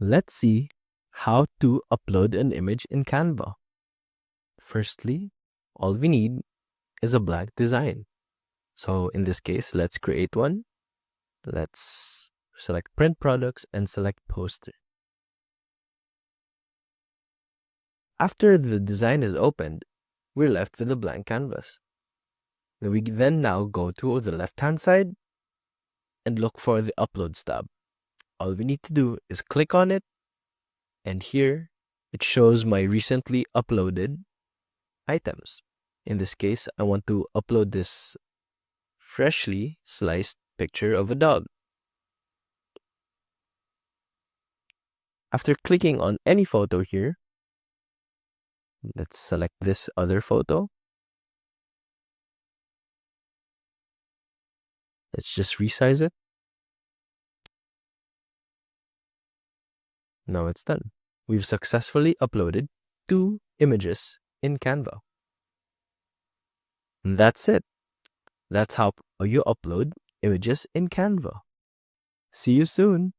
Let's see how to upload an image in Canva. Firstly, all we need is a blank design. So in this case, let's create one. Let's select print products and select poster. After the design is opened, we're left with a blank canvas. We then now go to the left-hand side and look for the Uploads tab. All we need to do is click on it, and here it shows my recently uploaded items. In this case, I want to upload this freshly sliced picture of a dog. After clicking on any photo here, let's select this other photo. Let's just resize it. Now it's done. We've successfully uploaded 2 images in Canva. And that's it. That's how you upload images in Canva. See you soon.